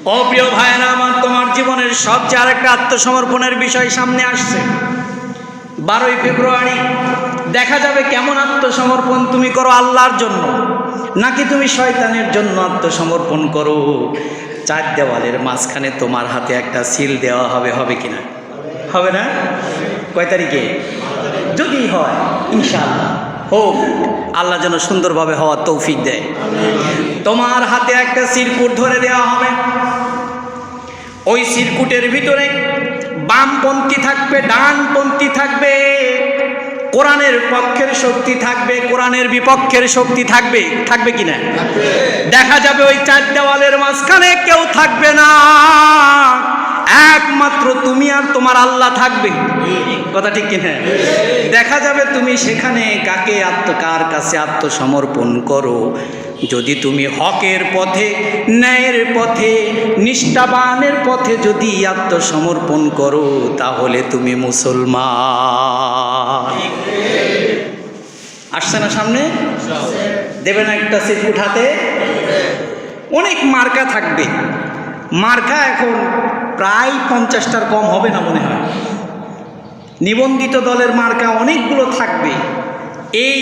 ও প্রিয় ভাইয়েরা আমার, তোমার জীবনের সবচেয়ে আরেকটা আত্মসমর্পণের বিষয় সামনে আসছে। 12ই ফেব্রুয়ারি দেখা যাবে কেমন আত্মসমর্পণ তুমি করো আল্লাহর জন্য, নাকি তুমি শয়তানের জন্য আত্মসমর্পণ করো। 4 দেওয়ালের মাঝখানে তোমার হাতে একটা সিল দেওয়া হবে, হবে কিনা? হবে না? কয় তারিখে? যদি হয় ইনশাআল্লাহ হোক, আল্লাহ যেন সুন্দরভাবে হওয়ার তৌফিক দেয়। তোমার হাতে একটা সিরকুট ধরে দেওয়া হবে। ওই সিরকুটের ভিতরে বামপন্থী থাকবে, ডানপন্থী থাকবে, কোরআনের পক্ষের শক্তি থাকবে, কোরআনের বিপক্ষের শক্তি থাকবে। থাকবে কিনা? দেখা যাবে ওই 4 দেওয়ালের মাঝখানে কেউ থাকবে না, একমাত্র তুমি আর তোমার আল্লাহ থাকবে। কথা ঠিক কিনা? দেখা যাবে তুমি সেখানে কার কাছে আত্মসমর্পণ করো। যদি তুমি হকের পথে, ন্যায়ের পথে, নিষ্ঠাবানের পথে যদি আত্মসমর্পণ করো, তাহলে তুমি মুসলমান। আসছে না সামনে? দেবে না একটা সিরকুট হাতে? অনেক মার্কা থাকবে। মার্কা এখন প্রায় 50টার কম হবে না মনে হয়। নিবন্ধিত দলের মার্কা অনেকগুলো থাকবে। এই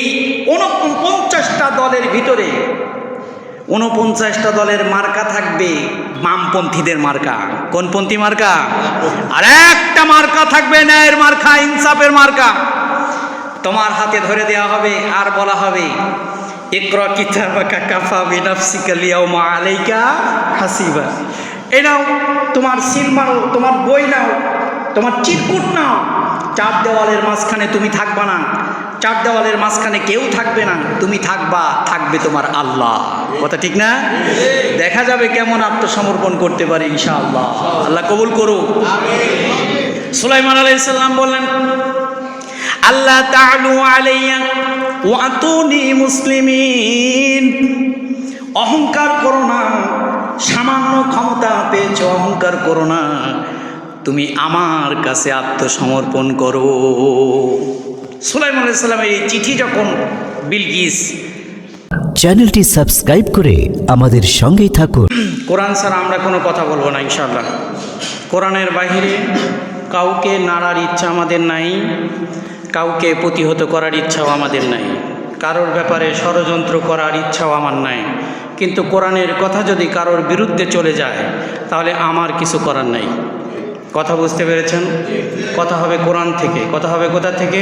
49টা দলের ভিতরে 49টা দলের মার্কা থাকবে বামপন্থীদের মার্কা। কোনপন্থী মার্কা? আর একটা মার্কা থাকবে ন্যায়ের মার্কা, ইনসাফের মার্কা। তোমার হাতে ধরে দেওয়া হবে আর বলা হবে, ইকরা কিতাবাকা কাফা বিনাফসিকা লিয়াউমা আলাইকা হাসিবা। এই নাও তোমার সিল মারো, তোমার বই নাও, তোমার চিরকুট নাও। 4 দেওয়ালের মাঝখানে তুমি থাকবা না, 4 দেওয়ালের মাঝখানে কেউ থাকবে না, তুমি থাকবে তোমার আল্লাহ। কথা ঠিক না? দেখা যাবে কেমন আত্মসমর্পণ করতে পারে ইনশাআল্লাহ। আল্লাহ কবুল করুক। সুলাইমান আলাইহিস সালাম বললেন, আল্লাহ তাআলু আলাইয়া ওয়াতুনি মুসলিমিন। অহংকার করো না, সামান্য ক্ষমতা পেয়েছ, অহংকার করো না, তুমি আমার কাছে আত্মসমর্পণ করো। সুলাইমান আলাইহিস সালামের এই চিঠি যখন বিলকিস, চ্যানেলটি সাবস্ক্রাইব করে আমাদের সঙ্গেই থাকুন। কোরআন ছাড়া আমরা কোনো কথা বলবো না ইনশাআল্লাহ। কোরআনের বাইরে কাউকে নাড়ার ইচ্ছা আমাদের নাই, কাউকে প্রতিহত করার ইচ্ছাও আমাদের নাই, কারোর ব্যাপারে ষড়যন্ত্র করার ইচ্ছাও আমার নাই। কিন্তু কোরআনের কথা যদি কারোর বিরুদ্ধে চলে যায়, তাহলে আমার কিছু করার নাই। কথা বুঝতে পেরেছেন? কথা হবে কোরআন থেকে। কথা হবে কোথা থেকে?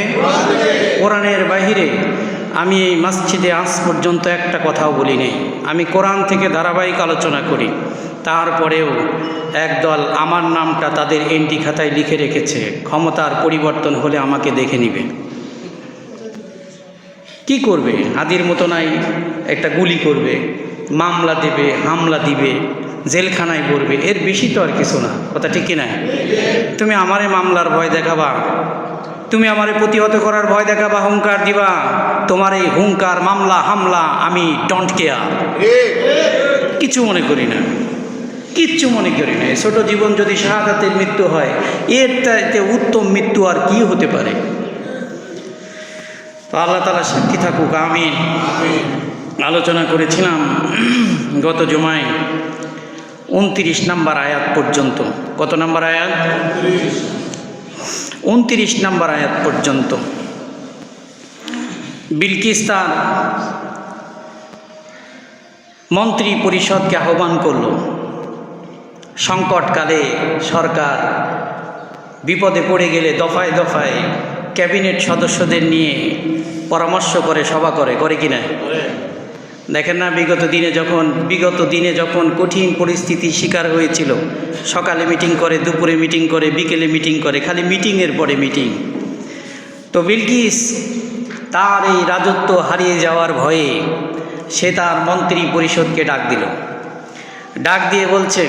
কোরআনের বাহিরে আমি এই মসজিদে আজ পর্যন্ত একটা কথাও বলি নেই। আমি কোরআন থেকে ধারাবাহিক আলোচনা করি, তারপরেও একদল আমার নামটা তাদের এন্ট্রি খাতায় লিখে রেখেছে, ক্ষমতার পরিবর্তন হলে আমাকে দেখে নিবে। কি করবে? হাদির মতো নাই, একটা গুলি করবে, মামলা দেবে, হামলা দিবে, জেলখানায় পড়বে, এর বেশি তো আর কিছু না। কথা ঠিক কিনা? তুমি আমারে মামলার ভয় দেখাবা, তুমি আমারে প্রতিহত করার ভয় দেখাবা, হুঙ্কার দিবা। তোমার এই হুঙ্কার, মামলা, হামলা আমি ডোন্ট কেয়ার, কিছু মনে করি না, কিচ্ছু মনে করি না। ছোট জীবন যদি শাহাদাতের মৃত্যু হয়, এর চাইতে উত্তম মৃত্যু আর কি হতে পারে? তো আল্লাহ তাআলা সাক্ষী থাকুক, আমিন। আলোচনা করেছিলাম গত জুমায় 29 নম্বর আয়াত পর্যন্ত। কত নম্বর আয়াত? 29 নম্বর আয়াত পর্যন্ত। বিলকিস তার মন্ত্রী পরিষদকে আহ্বান করল। সংকটকালে সরকার বিপদে পড়ে গেলে দফায় দফায় ক্যাবিনেট সদস্যদের নিয়ে পরামর্শ করে, সভা করে, করে কিনা? দেখেন না, বিগত দিনে যখন কঠিন পরিস্থিতির শিকার হয়েছিল, সকালে মিটিং করে, দুপুরে মিটিং করে, বিকেলে মিটিং করে, খালি মিটিংয়ের পরে মিটিং। তো বিলকিস তার এই রাজত্ব হারিয়ে যাওয়ার ভয়ে সে তার মন্ত্রী পরিষদকে ডাক দিল। ডাক দিয়ে বলছে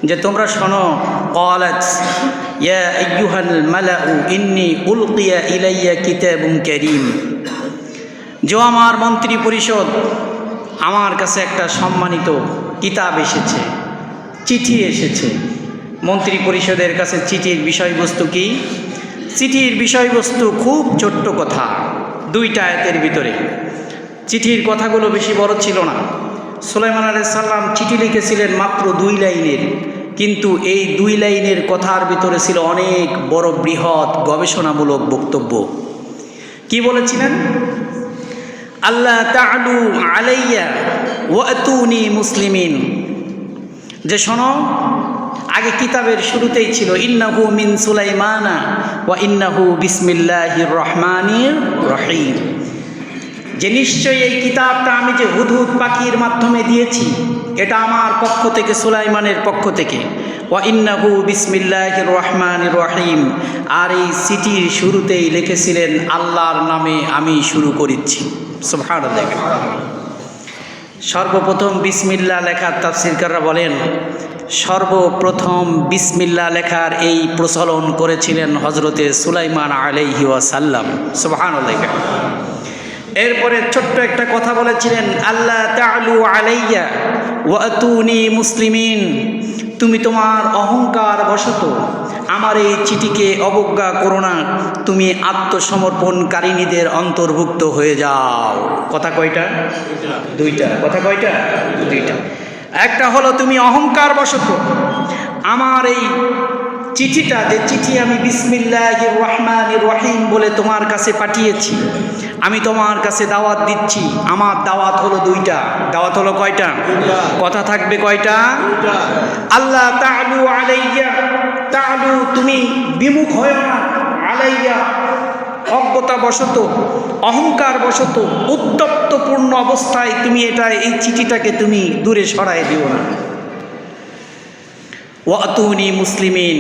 যে, তোমরা শোনো, ক্বালাত ইয়া আইয়ুহাল মালাউ ইন্নী উলকিয়া ইলাইয়া কিতাবুন কারীম। যে আমার মন্ত্রী পরিষদ, আমার কাছে একটা সম্মানিত কিতাব এসেছে, চিঠি এসেছে। মন্ত্রী পরিষদের কাছে চিঠির বিষয়বস্তু কি? চিঠির বিষয়বস্তু খুব ছোট্ট কথা, 2টা আয়াতের ভিতরে। চিঠির কথাগুলো বেশি বড় ছিল না, সুলাইমান আলাইহিস সালাম চিঠি লিখেছিলেন মাত্র 2 লাইনের, কিন্তু এই 2 লাইনের কথার ভিতরে ছিল অনেক বড় বৃহৎ গবেষণামূলক বক্তব্য। কি বলেছিলেন? আল্লাহ তা'আলু আলাইয়া ওয়াতুনি মুসলিমিন, যে শোনো, আগে কিতাবের শুরুতেই ছিল ইন্নাহু মিন সুলাইমানা ওয়া ইন্নাহু বিসমিল্লাহির রহমানির রহিম, যে নিশ্চয়ই এই কিতাবটা আমি যে হুদহুদ পাখির মাধ্যমে দিয়েছি এটা আমার পক্ষ থেকে, সুলাইমানের পক্ষ থেকে। ওয়া ইন্নাহু বিসমিল্লাহির রহমানির রহিম, আর এই চিঠির শুরুতেই লিখেছিলেন আল্লাহর নামে আমি শুরু করেছি। সুবহানাল্লাহ। সর্বপ্রথম বিসমিল্লাহ লেখার তাফসীরকাররা বলেন সর্বপ্রথম বিসমিল্লাহ লেখার এই প্রচলন করেছিলেন হযরতে সুলাইমান আলাইহি ওয়াসাল্লাম। সুবহানাল্লাহ। এরপরে ছোট্ট একটা কথা বলেছিলেন আল্লাহ তা'আলু আলাইয়া ওয়াতুনি মুসলিমিন, তুমি তোমার অহংকার বশত আমার এই চিঠিকে অবজ্ঞা করো না, তুমি আত্মসমর্পণকারিণীদের অন্তর্ভুক্ত হয়ে যাও। কথা কয়টা? দুইটা। কথা কয়টা? দুইটা। একটা হলো তুমি অহংকার বশত আমার এই চিঠিটা, যে চিঠি আমি বিসমিল্লাহির রহমানির রহিম বলে তোমার কাছে পাঠিয়েছি, আমি তোমার কাছে দাওয়াত দিচ্ছি। আমার দাওয়াত হলো দুইটা। দাওয়াত হলো কয়টা? কথা থাকবে কয়টা? আল্লাহ তা'আলু আলাইয়া, তা'আলু তুমি বিমুখ হয় না, আলাইয়া অজ্ঞতা বশত, অহংকার বশত, উত্তপ্তপূর্ণ অবস্থায় তুমি এই চিঠিটাকে তুমি দূরে সরাই দিও না। ওয়াতুনি মুসলিমিন,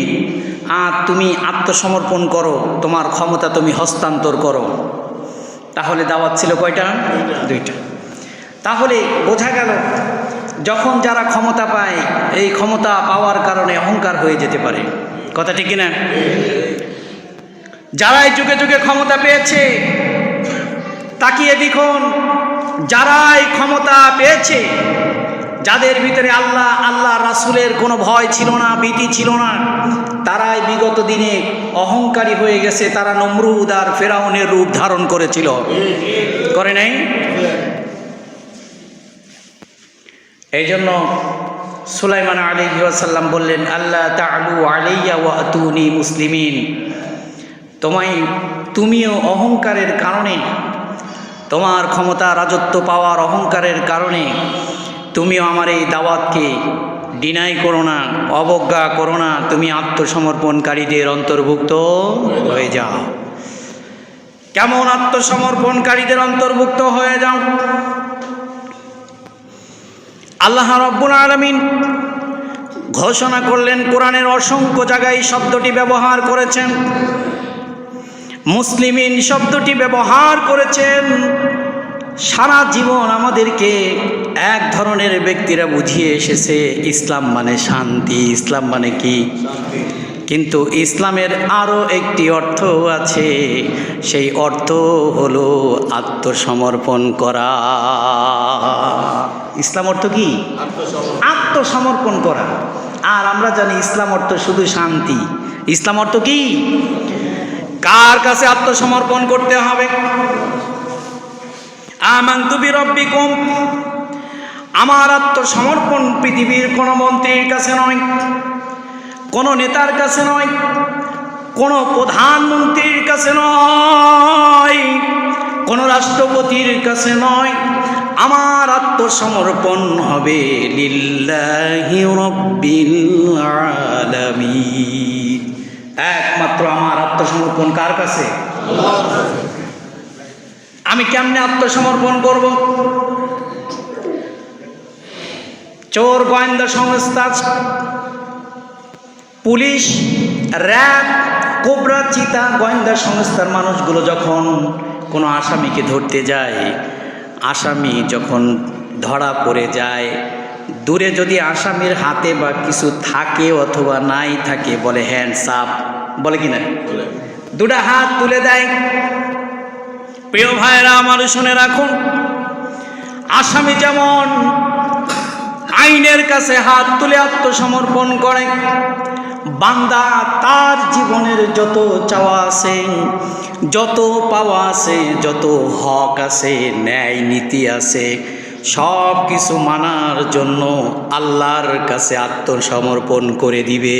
আর তুমি আত্মসমর্পণ করো, তোমার ক্ষমতা তুমি হস্তান্তর করো। তাহলে দাওয়াত ছিল কয়টা? দুইটা। তাহলে বোঝা গেল যখন যারা ক্ষমতা পায়, এই ক্ষমতা পাওয়ার কারণে অহংকার হয়ে যেতে পারে। কথা ঠিক কিনা? যারাই যুগে যুগে ক্ষমতা পেয়েছে, তাকিয়ে দেখুন, যারাই ক্ষমতা পেয়েছে, যাদের ভিতরে আল্লাহ রাসূলের কোনো ভয় ছিল না, ভীতি ছিল না, তারাই বিগত দিনে অহংকারী হয়ে গেছে। তারা নমরুদ আর ফেরাউনের রূপ ধারণ করেছিল, করে নাই? এই জন্য সুলাইমান আলাইহিস সালাম বললেন আল্লাহ তা'আলু আলাইয়া ওয়াতুনি মুসলিমিন, তুমিও অহংকারের কারণে, তোমার ক্ষমতা রাজত্ব পাওয়ার অহংকারের কারণে তুমিও আমার এই দাওয়াতকে ডিনাই করো না, অবজ্ঞা করো না, তুমি আত্মসমর্পণকারীদের অন্তর্ভুক্ত হয়ে যাও। কেমন আত্মসমর্পণকারীদের অন্তর্ভুক্ত হয়ে যাও? আল্লাহ রাব্বুল আলামিন ঘোষণা করলেন, কোরআনের অসংখ্য জায়গায় শব্দটি ব্যবহার করেছেন, মুসলিমিন শব্দটি ব্যবহার করেছেন। সারা জীবন আমাদেরকে এক ধরনের ব্যক্তিরা বুঝিয়ে এসেছে ইসলাম মানে শান্তি, ইসলাম মানে কি? কিন্তু ইসলামের আরও একটি অর্থ আছে, সেই অর্থ হলো আত্মসমর্পণ করা। ইসলাম অর্থ কি? আত্মসমর্পণ করা। আর আমরা জানি ইসলাম অর্থ শুধু শান্তি। ইসলাম অর্থ কি? কার কাছে আত্মসমর্পণ করতে হবে? আমানতু বিরাব্বিকুম, আমার আত্মসমর্পণ পৃথিবীর কোনো মন্ত্রীর কাছে নয়, কোনো নেতার কাছে নয়, কোনো প্রধানমন্ত্রীর কাছে নয়, কোনো রাষ্ট্রপতির কাছে নয়। আমার আত্মসমর্পণ হবে লিল্লাহি রাব্বিল আলামিন। একমাত্র আমার আত্মসমর্পণ কার কাছে? আল্লাহর কাছে। আমি কেমনে আত্মসমর্পণ করব? চোর গোয়েন্দা সংস্থা, পুলিশ, র্যাব, কোবরা, চিতা গোয়েন্দা সংস্থার মানুষগুলো যখন কোনো আসামিকে ধরতে যায়, আসামি যখন ধরা পড়ে যায়, দূরে যদি আসামির হাতে বা কিছু থাকে অথবা নাই থাকে, বলে হ্যান্ডস আপ, বলে কি না? দুটা হাত তুলে দেয়। প্রিয় ভাইরা আমার শুনে রাখুন, আসামি যেমন আইনের কাছে হাত তুলে আত্মসমর্পণ করে, বান্দা তার জীবনের যত চাওয়া আছে, যত পাওয়া আছে, যত হক আছে, ন্যায় নীতি আছে, সব কিছু মানার জন্য আল্লাহর কাছে আত্মসমর্পণ করে দিবে।